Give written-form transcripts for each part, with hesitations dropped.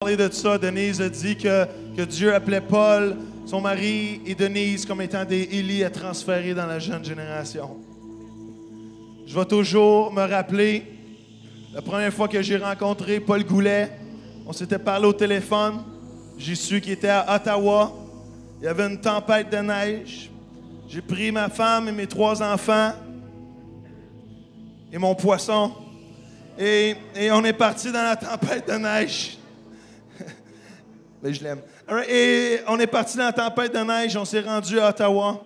Parler de ça, Denise a dit que Dieu appelait Paul, son mari, et Denise comme étant des Élie à transférer dans la jeune génération. Je vais toujours me rappeler, la première fois que j'ai rencontré Paul Goulet, on s'était parlé au téléphone, j'ai su qu'il était à Ottawa, il y avait une tempête de neige, j'ai pris ma femme et mes 3 enfants et mon poisson, et on est parti dans la tempête de neige. Mais je l'aime. Et on est parti dans la tempête de neige, on s'est rendu à Ottawa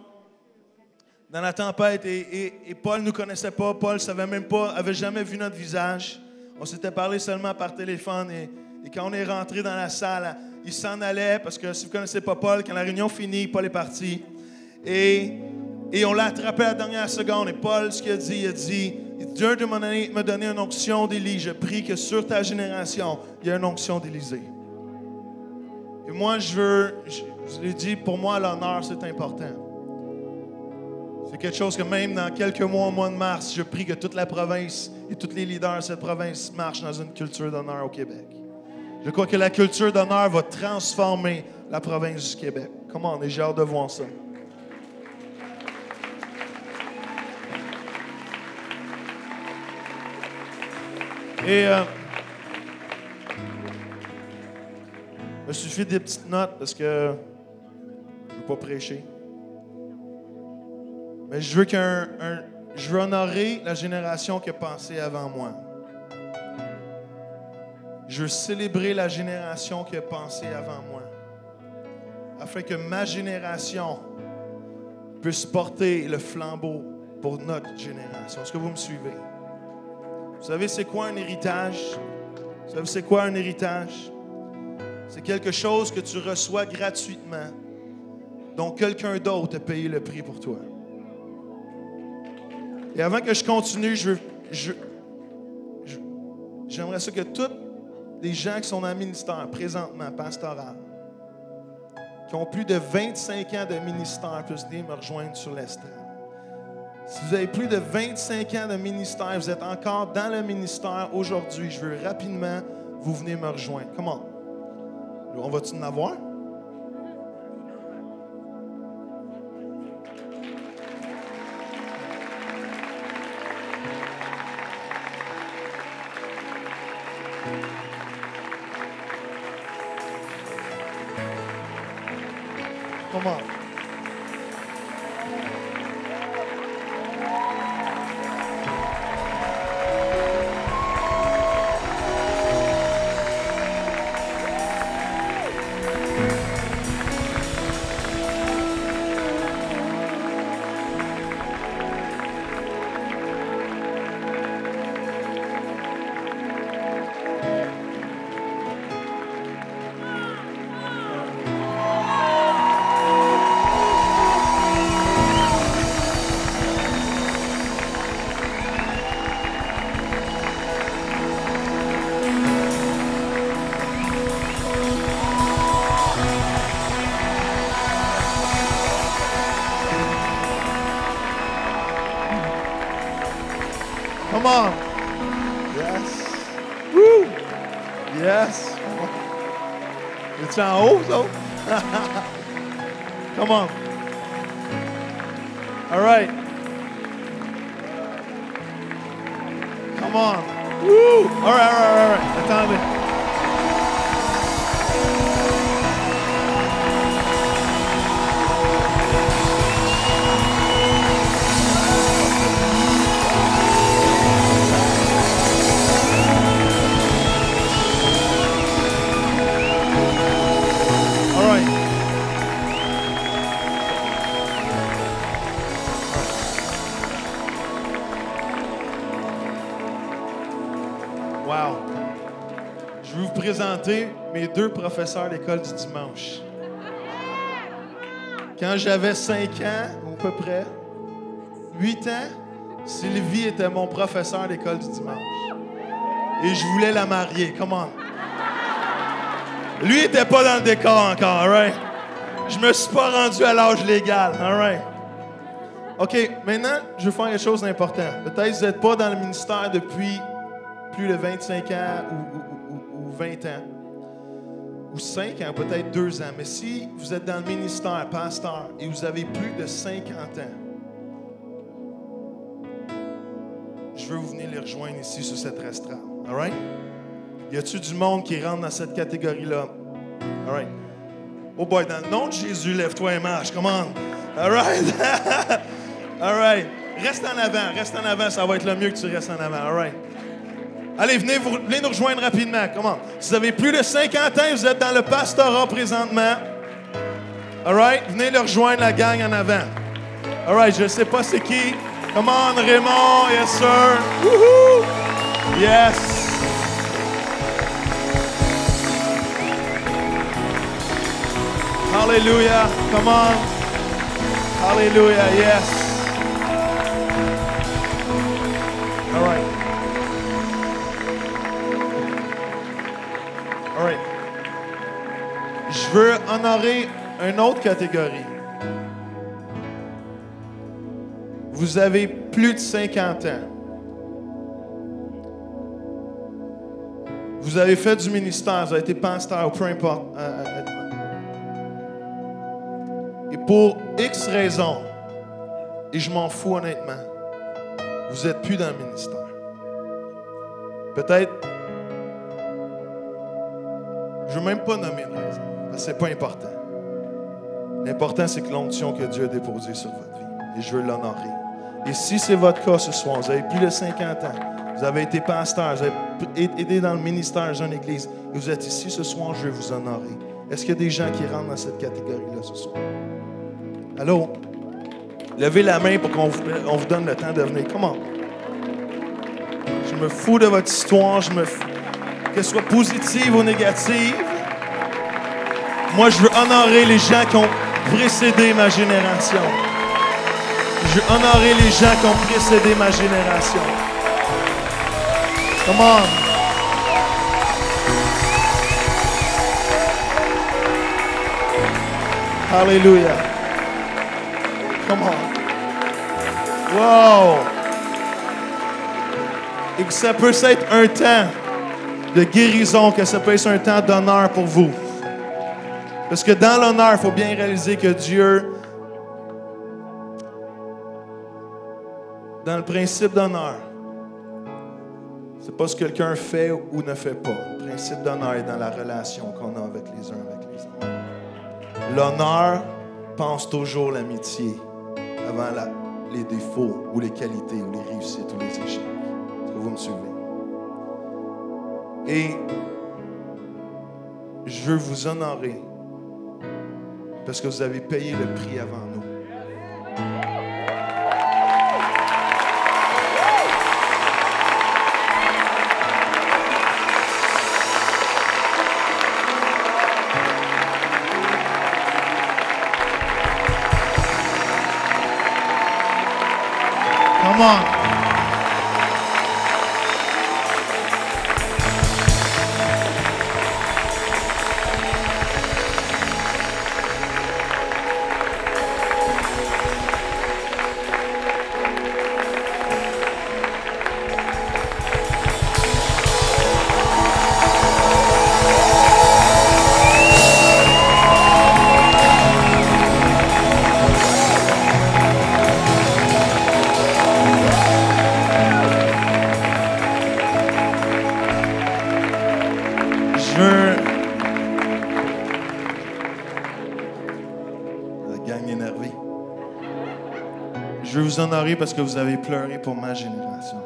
dans la tempête et Paul ne nous connaissait pas. Paul ne savait même pas, avait jamais vu notre visage. On s'était parlé seulement par téléphone et quand on est rentré dans la salle, il s'en allait parce que si vous ne connaissez pas Paul, quand la réunion finit, Paul est parti. Et on l'a attrapé à la dernière seconde. Et Paul, ce qu'il a dit, Dieu m'a donné une onction d'Élie. Je prie que sur ta génération, il y ait une onction d'Élisée. Et moi, je l'ai dit, pour moi, l'honneur, c'est important. C'est quelque chose que même dans quelques mois, au mois de mars, je prie que toute la province et tous les leaders de cette province marchent dans une culture d'honneur au Québec. Je crois que la culture d'honneur va transformer la province du Québec. Comment on est, j'ai hâte de voir ça. Et il me suffit des petites notes parce que je ne veux pas prêcher. Mais je veux honorer la génération qui a pensé avant moi. Je veux célébrer la génération qui a pensé avant moi. Afin que ma génération puisse porter le flambeau pour notre génération. Est-ce que vous me suivez? Vous savez c'est quoi un héritage? Vous savez c'est quoi un héritage? C'est quelque chose que tu reçois gratuitement, dont quelqu'un d'autre a payé le prix pour toi. Et avant que je continue, j'aimerais ça que tous les gens qui sont dans le ministère présentement, pastoral, qui ont plus de 25 ans de ministère, puissent venir me rejoindre sur l'estrade. Si vous avez plus de 25 ans de ministère, vous êtes encore dans le ministère aujourd'hui, je veux rapidement vous venir me rejoindre. Comment? On va-tu en avoir? Comment? Come on. Yes. Woo. Yes. Es-tu en haut, ça? Come on. All right. Come on. Woo. All right. Attendez. Wow. Je vais vous présenter mes 2 professeurs d'école du dimanche. Quand j'avais 5 ans, à peu près, 8 ans, Sylvie était mon professeur d'école du dimanche. Et je voulais la marier. Come on. Lui n'était pas dans le décor encore, all right? Je me suis pas rendu à l'âge légal, all right? OK, maintenant, je veux faire quelque chose d'important. Peut-être que vous n'êtes pas dans le ministère depuis plus de 25 ans ou 20 ans. ou 5 ans, peut-être 2 ans, mais si vous êtes dans le ministère, pasteur, et vous avez plus de 50 ans, je veux vous venir les rejoindre ici sur cette estrade. All right? Y a-t-il du monde qui rentre dans cette catégorie-là? All right. Oh boy, dans le nom de Jésus, lève-toi et marche. Come on. All right. All right. Reste en avant, ça va être le mieux que tu restes en avant. All right. Allez, venez nous rejoindre rapidement. Comment? Si vous avez plus de 50 ans et vous êtes dans le pastorat présentement, all right, venez le rejoindre, la gang en avant. All right, je ne sais pas c'est qui. Come on, Raymond. Yes, sir. Woohoo! Yes. Hallelujah. Come on. Hallelujah. Yes. All right. All right. Je veux honorer une autre catégorie. Vous avez plus de 50 ans. Vous avez fait du ministère, vous avez été pasteur, peu importe. Et pour X raisons, et je m'en fous honnêtement, vous n'êtes plus dans le ministère. Peut-être, je ne veux même pas nommer une raison, parce que ce n'est pas important. L'important, c'est que l'onction que Dieu a déposée sur votre vie, et je veux l'honorer. Et si c'est votre cas ce soir, vous avez plus de 50 ans, vous avez été pasteur, vous avez aidé dans le ministère d'une église, et vous êtes ici ce soir, je veux vous honorer. Est-ce qu'il y a des gens qui rentrent dans cette catégorie-là ce soir? Allô? Levez la main pour qu'on vous donne le temps de venir. Comment? Je me fous de votre histoire, qu'elle soit positive ou négative. Moi, je veux honorer les gens qui ont précédé ma génération. Je veux honorer les gens qui ont précédé ma génération. Come on. Hallelujah. Come on. Wow. Et que ça peut être un temps de guérison, que ça peut être un temps d'honneur pour vous. Parce que dans l'honneur, il faut bien réaliser que Dieu, dans le principe d'honneur, c'est pas ce que quelqu'un fait ou ne fait pas. Le principe d'honneur est dans la relation qu'on a avec les uns avec les autres. L'honneur pense toujours l'amitié avant les défauts ou les qualités ou les réussites ou les échecs. Est-ce que vous me suivez? Et je veux vous honorer parce que vous avez payé le prix avant nous. Come on. Je veux vous honorer parce que vous avez pleuré pour ma génération.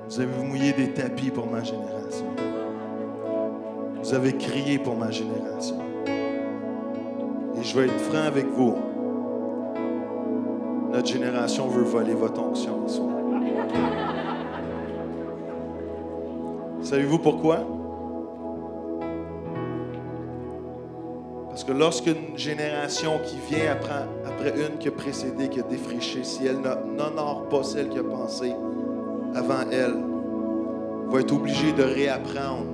Vous avez mouillé des tapis pour ma génération. Vous avez crié pour ma génération. Et je vais être franc avec vous. Notre génération veut voler votre onction ce soir. Savez-vous pourquoi? Parce que lorsqu'une génération qui vient après une qui a précédé, qui a défriché, si elle n'honore pas celle qui a pensé avant elle, va être obligée de réapprendre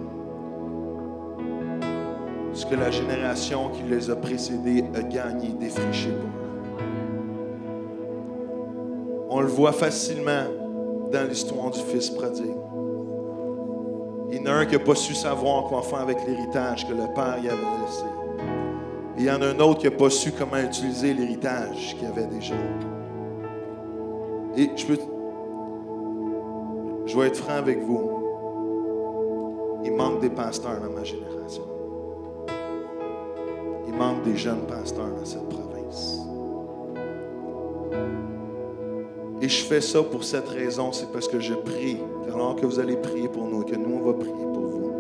ce que la génération qui les a précédés a gagné, défriché pour eux. On le voit facilement dans l'histoire du Fils prodigue. Il y en a un qui n'a pas su savoir quoi faire avec l'héritage que le père y avait laissé. Et il y en a un autre qui n'a pas su comment utiliser l'héritage qu'il avait déjà. Et je vais être franc avec vous. Il manque des pasteurs dans ma génération. Il manque des jeunes pasteurs dans cette province. Et je fais ça pour cette raison, c'est parce que je prie. Alors que vous allez prier pour nous et que nous, on va prier pour vous.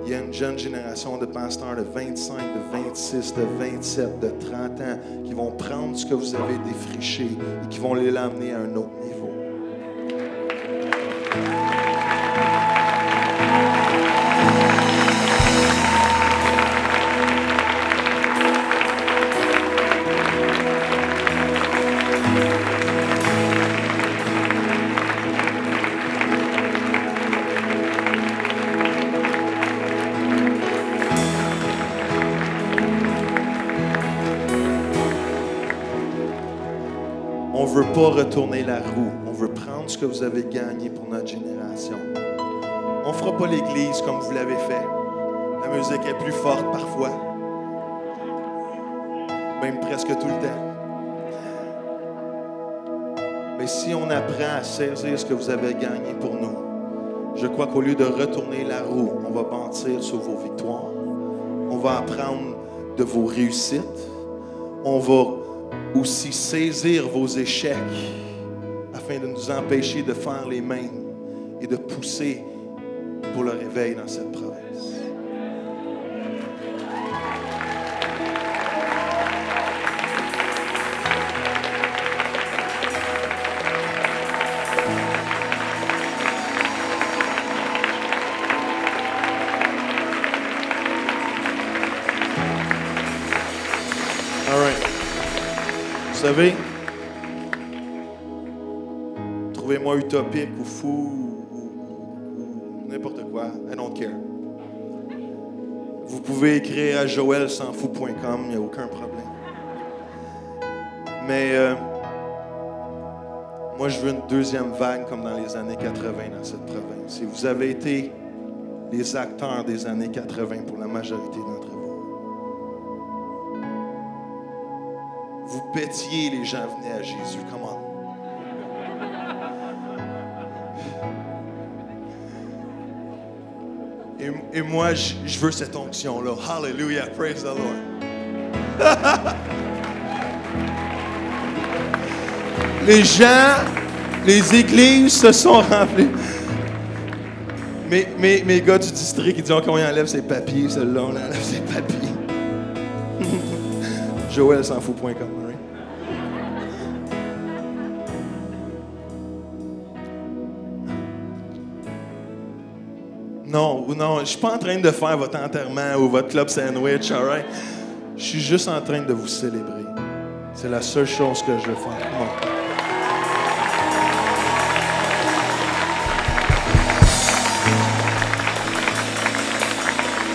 Il y a une jeune génération de pasteurs de 25, de 26, de 27, de 30 ans qui vont prendre ce que vous avez défriché et qui vont l'amener à un autre niveau. On ne veut pas retourner la roue. On veut prendre ce que vous avez gagné pour notre génération. On ne fera pas l'Église comme vous l'avez fait. La musique est plus forte parfois. Même presque tout le temps. Mais si on apprend à saisir ce que vous avez gagné pour nous, je crois qu'au lieu de retourner la roue, on va bâtir sur vos victoires. On va apprendre de vos réussites. On va aussi saisir vos échecs afin de nous empêcher de faire les mêmes et de pousser pour le réveil dans cette province. All right. Vous savez, trouvez-moi utopique ou fou ou n'importe quoi, I don't care. Vous pouvez écrire à joelsansfout.com, il n'y a aucun problème. Mais moi, je veux une deuxième vague comme dans les années 80 dans cette province. Et vous avez été les acteurs des années 80 pour la majorité d'entre vous. Vous pétiez, les gens venaient à Jésus. Come on. Et moi, je veux cette onction-là. Hallelujah, praise the Lord. Les gens, les églises se sont remplies. Mes gars du district, ils disent qu'on enlève ses papiers, celui-là, on enlève ses papiers. joelsansfout.com, right? Non, je suis pas en train de faire votre enterrement ou votre club sandwich, all right? Je suis juste en train de vous célébrer. C'est la seule chose que je veux faire. Non.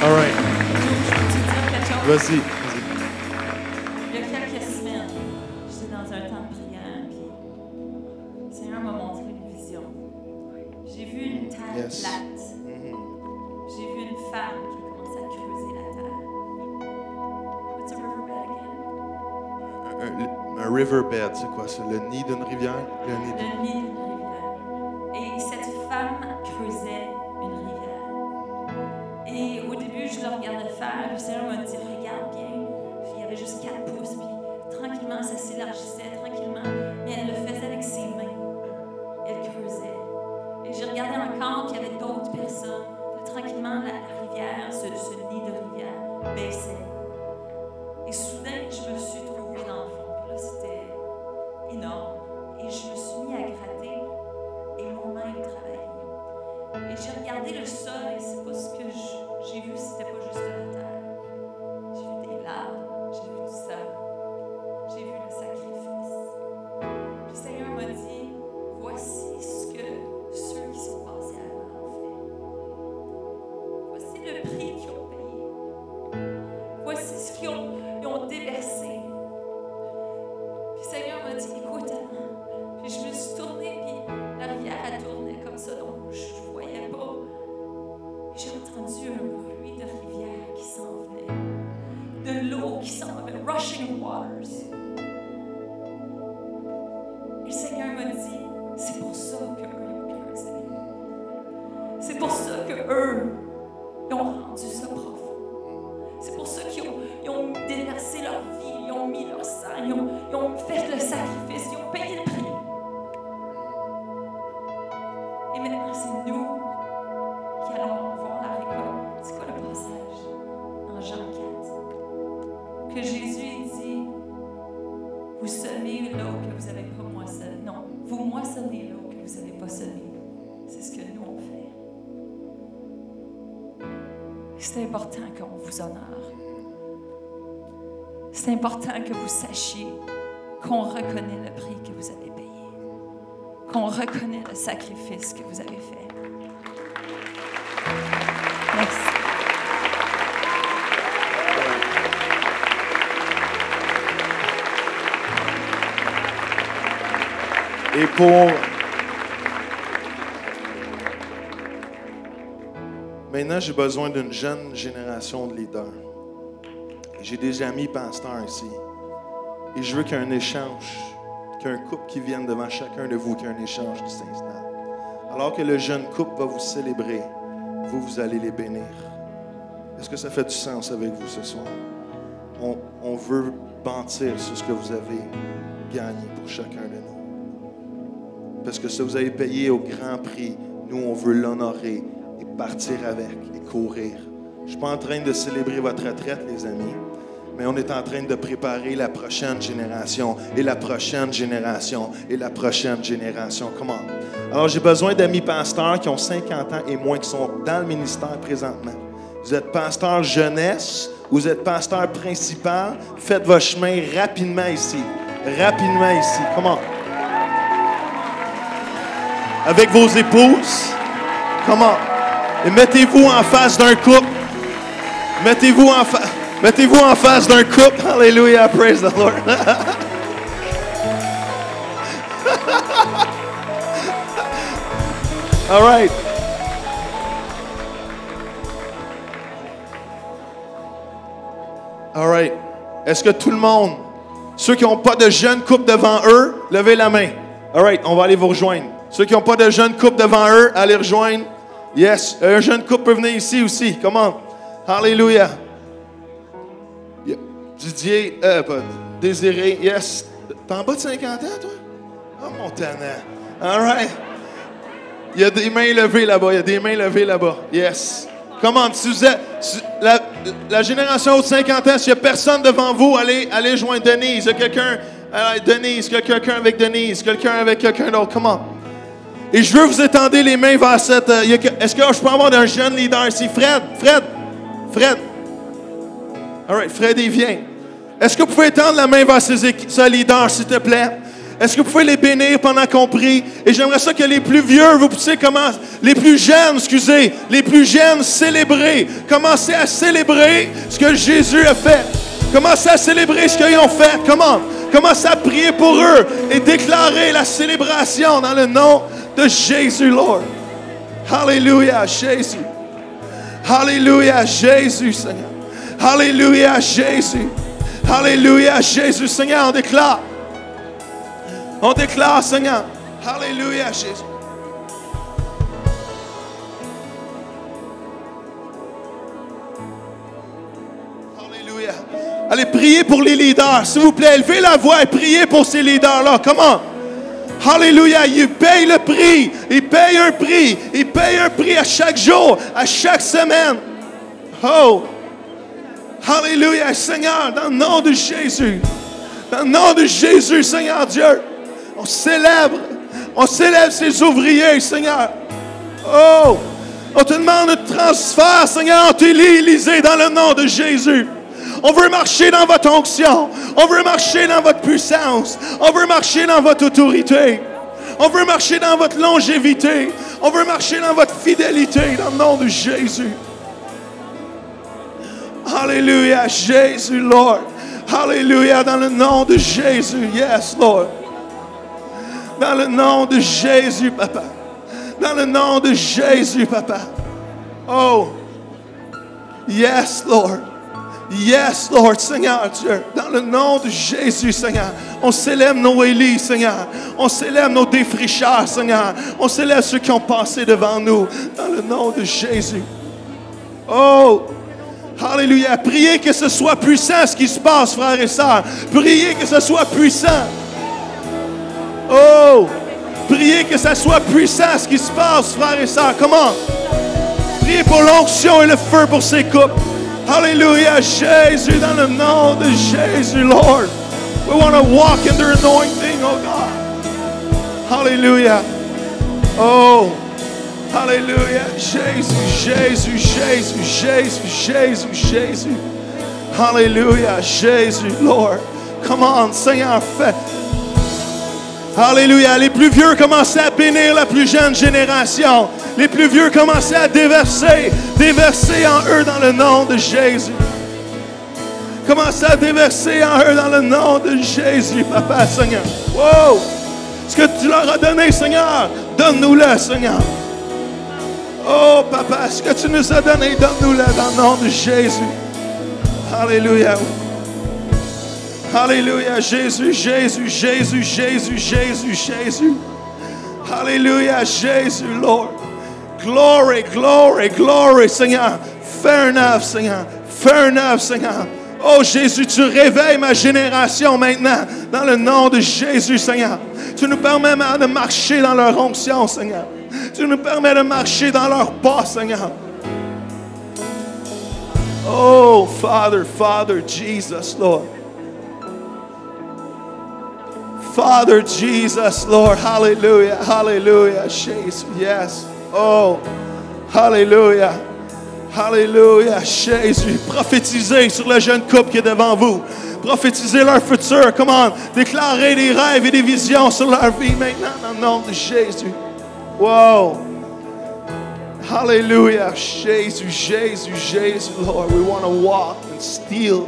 All right. Vas-y. Il y a quelques semaines, j'étais dans un temps de prière, puis le Seigneur m'a montré une vision. J'ai vu une terre plate. J'ai vu une femme qui commence à creuser la terre. What's a riverbed again? Un riverbed, c'est quoi? C'est le nid d'une rivière? Le nid d'une rivière. Et cette femme creusait une rivière. Et au début, je le regardais faire. Le Seigneur m'a dit, regarde bien. Puis il y avait juste 4 pouces. Puis tranquillement, ça s'élargissait, tranquillement. Mais elle le faisait avec ses mains. Elle creusait. Et j'ai regardé encore qu'il y avait d'autres personnes. Puis tranquillement, la rivière, ce nid de rivière, baissait. Et soudain, je me suis trouvée dans le fond. Puis là, c'était énorme. Et je me suis mis à gratter et moi-même travailler. Et j'ai regardé le sol et c'est pas ce que j'ai vu, c'était pas juste de la terre. J'ai vu des larmes, j'ai vu du sang, j'ai vu le sacrifice. Puis le Seigneur m'a dit, voici ce que ceux qui sont passés avant ont fait. Voici le prix qu'ils ont payé. Voici ce qu'ils ont déversé. Puis le Seigneur m'a dit, écoute, puis je me suis tournée, puis la rivière, elle tournait comme ça, donc je voyais pas l'eau qui s'en va, rushing waters. Et le Seigneur m'a dit, c'est pour ça qu'eux ont creusé. C'est pour ça qu'eux, ils ont rendu ça profond. C'est pour ça qu'ils ont déversé leur vie, ils ont mis leur sang, ils ont fait le sacrifice, ils ont payé le prix. Et maintenant, c'est nous qui allons voir la récolte. C'est quoi le passage en Jean 4? Que Jésus dit, vous semez là que vous n'avez pas moissonné. Non, vous moissonnez là que vous n'avez pas semé. C'est ce que nous on fait. C'est important qu'on vous honore. C'est important que vous sachiez qu'on reconnaît le prix que vous avez payé. Qu'on reconnaît le sacrifice que vous avez fait. Merci. Et pour... Maintenant, j'ai besoin d'une jeune génération de leaders. J'ai des amis pasteurs ici. Et je veux qu'il y ait un échange, qu'il y ait un couple qui vienne devant chacun de vous, qu'il y ait un échange qui s'installe. Alors que le jeune couple va vous célébrer, vous allez les bénir. Est-ce que ça fait du sens avec vous ce soir? On veut bâtir sur ce que vous avez gagné pour chacun de nous. Parce que ça, vous avez payé au grand prix. Nous, on veut l'honorer et partir avec et courir. Je ne suis pas en train de célébrer votre retraite, les amis, mais on est en train de préparer la prochaine génération et la prochaine génération et la prochaine génération. Comment? Alors, j'ai besoin d'amis pasteurs qui ont 50 ans et moins, qui sont dans le ministère présentement. Vous êtes pasteur jeunesse, vous êtes pasteur principal, faites votre chemin rapidement ici. Rapidement ici. Comment? Avec vos épouses. Comment? Et mettez-vous en face d'un couple. Mettez-vous en face d'un couple. Hallelujah, praise the Lord. All right. All right. Est-ce que tout le monde, ceux qui n'ont pas de jeunes couples devant eux, levez la main. All right, on va aller vous rejoindre. Ceux qui n'ont pas de jeunes couples devant eux, allez rejoindre. Yes, un jeune couple peut venir ici aussi. Comment? Hallelujah. Didier, Désiré, yes. T'es en bas de 50 ans, toi? Oh, mon tannant. All right. Il y a des mains levées là-bas. Yes. Comment? Si vous êtes la génération de 50 ans, s'il n'y a personne devant vous, allez joindre Denise. Il y a quelqu'un, Denise, quelqu'un avec Denise, quelqu'un avec quelqu'un d'autre. Comment? Et je veux vous étendre les mains vers cette... Est-ce que je peux avoir un jeune leader ici? Fred. All right, Fred, il vient. Est-ce que vous pouvez étendre la main vers ce leader, s'il te plaît? Est-ce que vous pouvez les bénir pendant qu'on prie? Et j'aimerais ça que les plus vieux, vous puissiez commencer... Les plus jeunes, célébrer. Commencez à célébrer ce que Jésus a fait. Commencez à célébrer ce qu'ils ont fait. Commencez à prier pour eux et déclarer la célébration dans le nom de Jésus, Lord. Alléluia, Jésus. Alléluia, Jésus, Seigneur. Alléluia, Jésus. Alléluia, Jésus, Seigneur, on déclare. On déclare, Seigneur. Alléluia, Jésus. Alléluia. Allez, priez pour les leaders, s'il vous plaît. Élevez la voix et priez pour ces leaders-là. Comment? Alléluia, il paye le prix. Il paye un prix. Il paye un prix à chaque jour, à chaque semaine. Oh! Alléluia, Seigneur, dans le nom de Jésus. Dans le nom de Jésus, Seigneur Dieu. On célèbre ces ouvriers, Seigneur. Oh! On te demande un transfert, Seigneur, entre Élisée dans le nom de Jésus. On veut marcher dans votre onction. On veut marcher dans votre puissance. On veut marcher dans votre autorité. On veut marcher dans votre longévité. On veut marcher dans votre fidélité dans le nom de Jésus. Alléluia, Jésus, Lord. Alléluia, dans le nom de Jésus. Yes, Lord. Dans le nom de Jésus, Papa. Dans le nom de Jésus, Papa. Oh. Yes, Lord. Yes, Lord, Seigneur Dieu, dans le nom de Jésus, Seigneur, on célèbre nos Élis, Seigneur. On célèbre nos défricheurs, Seigneur. On célèbre ceux qui ont passé devant nous, dans le nom de Jésus. Oh, alléluia. Priez que ce soit puissant ce qui se passe, frères et sœurs. Priez que ce soit puissant. Oh, priez que ce soit puissant ce qui se passe, frères et sœurs. Comment? Priez pour l'onction et le feu pour ces couples. Alléluia, Jésus, dans le nom de Jésus, Lord. We want to walk in the anointing, oh God. Hallelujah. Oh, hallelujah. Jésus, Jésus, Jésus, Jésus, Jésus, Jésus. Hallelujah, Jésus, Lord. Come on, Seigneur, fais. Alléluia. Les plus vieux commençaient à bénir la plus jeune génération. Les plus vieux commençaient à déverser en eux dans le nom de Jésus. Commencez à déverser en eux dans le nom de Jésus, Papa, Seigneur. Wow! Ce que tu leur as donné, Seigneur, donne-nous-le, Seigneur. Oh, Papa, ce que tu nous as donné, donne-nous-le dans le nom de Jésus. Alléluia. Alléluia, Jésus, Jésus, Jésus, Jésus, Jésus, Jésus. Alléluia, Jésus, Lord. Glory, glory, glory, Seigneur. Fais un œuvre, Seigneur. Fais un œuvre, Seigneur. Oh Jésus, tu réveilles ma génération maintenant, dans le nom de Jésus, Seigneur. Tu nous permets de marcher dans leur onction, Seigneur. Tu nous permets de marcher dans leur pas, Seigneur. Oh, Father, Father, Jesus, Lord. Father, Jesus, Lord. Hallelujah, hallelujah, Jesus, yes. Oh, hallelujah. Alléluia, Jésus. Prophétisez sur le jeune couple qui est devant vous. Prophétisez leur futur. Comment? Déclarez des rêves et des visions sur leur vie maintenant dans le nom de Jésus. Wow. Hallelujah, Jésus, Jésus, Jésus, Lord. We want to walk and steal.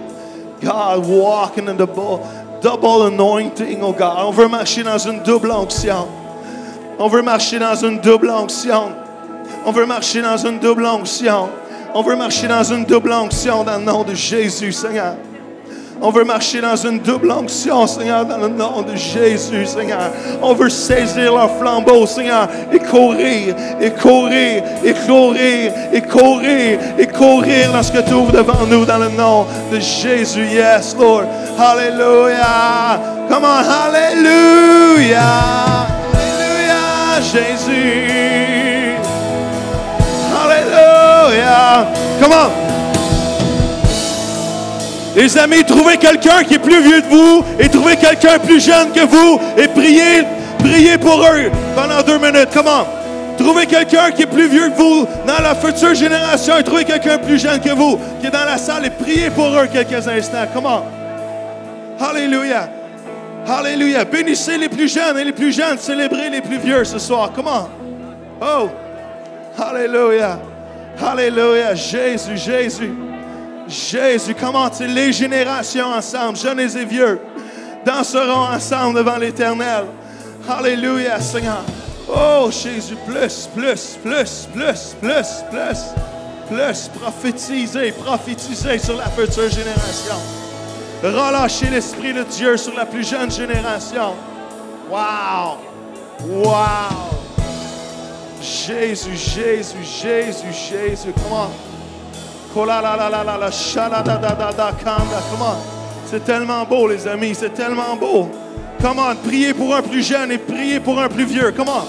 God, walking in the double anointing, oh God. On veut marcher dans une double onction. On veut marcher dans une double onction. On veut marcher dans une double onction. On veut marcher dans une double onction dans le nom de Jésus, Seigneur. On veut marcher dans une double onction, Seigneur, dans le nom de Jésus, Seigneur. On veut saisir leur flambeau, Seigneur, et courir, et courir, et courir, et courir, et courir lorsque tu ouvres devant nous dans le nom de Jésus. Yes, Lord. Hallelujah. Come on, hallelujah. Hallelujah, Jésus. Hallelujah. Come on. Les amis, trouvez quelqu'un qui est plus vieux que vous et trouvez quelqu'un plus jeune que vous et priez pour eux pendant 2 minutes. Come on. Trouvez quelqu'un qui est plus vieux que vous dans la future génération et trouvez quelqu'un plus jeune que vous qui est dans la salle et priez pour eux quelques instants. Come on. Hallelujah. Hallelujah. Bénissez les plus jeunes et les plus jeunes. Célébrez les plus vieux ce soir. Come on. Oh. Hallelujah. Hallelujah. Jésus, Jésus. Jésus, comment les générations ensemble, jeunes et vieux, danseront ensemble devant l'Éternel. Alléluia, Seigneur. Oh, Jésus, plus. Prophétisez sur la future génération. Relâchez l'Esprit de Dieu sur la plus jeune génération. Wow. Jésus. Comment? C'est tellement beau, les amis, c'est tellement beau. Comment? Priez pour un plus jeune et priez pour un plus vieux. Comment?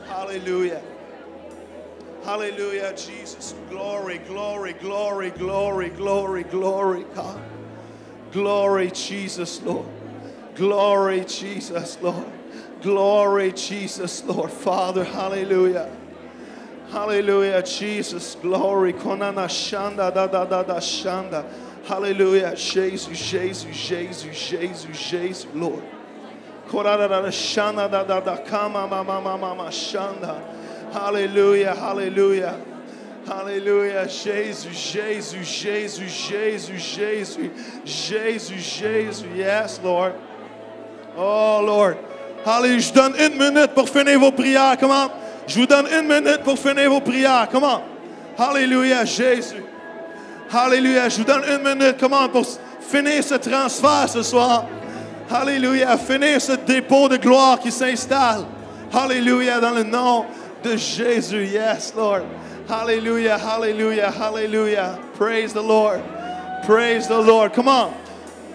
Hallelujah. Hallelujah, Jesus. Glory, God. Glory, Jesus, Lord. Glory, Jesus, Lord. Glory, Jesus, Lord. Father, hallelujah. Hallelujah, Jesus. Glory. Konana shanda da shanda. Hallelujah. Jesus, Lord. Korada da shanda da kama mama shanda. Hallelujah. Alléluia. Jésus, Jésus, Jésus, Jésus, Jésus, Jésus, Jésus. Yes, Lord. Oh, Lord. Alléluia. Je vous donne 1 minute pour finir vos prières. Comment? Je vous donne 1 minute pour finir vos prières. Comment? Alléluia, Jésus. Alléluia. Je vous donne 1 minute. Comment? Pour finir ce transfert ce soir. Alléluia. Finir ce dépôt de gloire qui s'installe. Alléluia. Dans le nom de Jésus. Yes, Lord. Hallelujah, hallelujah, hallelujah. Praise the Lord. Praise the Lord. Come on.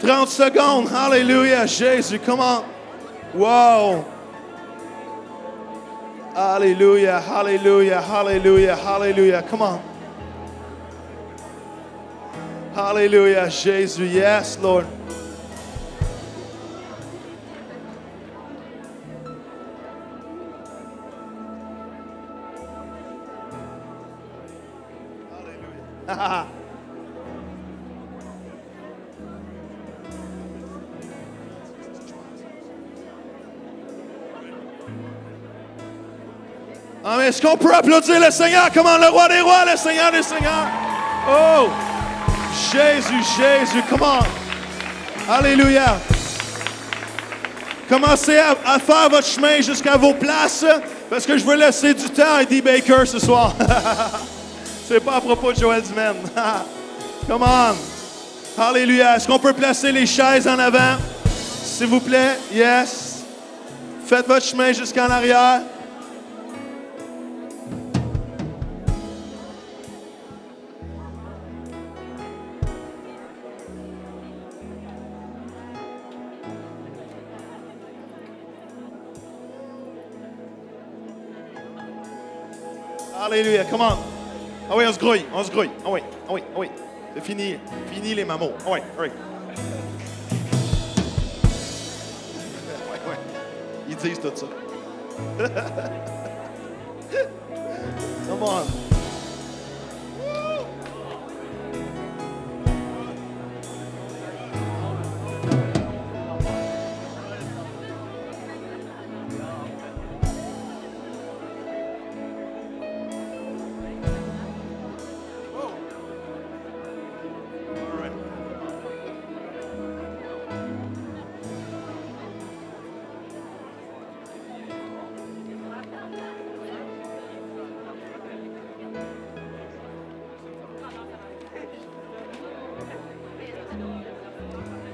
30 secondes. Hallelujah, Jésus. Come on. Wow. Hallelujah, hallelujah, hallelujah, hallelujah. Come on. Hallelujah, Jésus. Yes, Lord. Amen. Est-ce qu'on peut applaudir le Seigneur? Comment le roi des rois, le Seigneur des seigneurs? Oh! Jésus, Jésus, come on. Alléluia. Commencez à faire votre chemin jusqu'à vos places parce que je veux laisser du temps à Eddie Baker ce soir. C'est pas à propos de Joël Dumaine. Come on. Alléluia. Est-ce qu'on peut placer les chaises en avant? S'il vous plaît. Yes. Faites votre chemin jusqu'en arrière. Alléluia. Come on. Ah oui, on se grouille, on se grouille. Ah oui, ah oui, ah oui. C'est fini. Fini les mamots. Ah oui, ah oui. Ouais, ouais. Ils disent tout ça. Come on.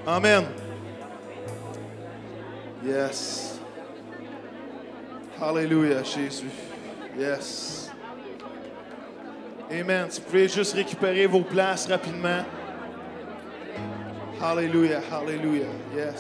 Amen. Yes. Hallelujah, Jésus. Yes. Amen. Si vous pouvez juste récupérer vos places rapidement. Hallelujah, hallelujah. Yes.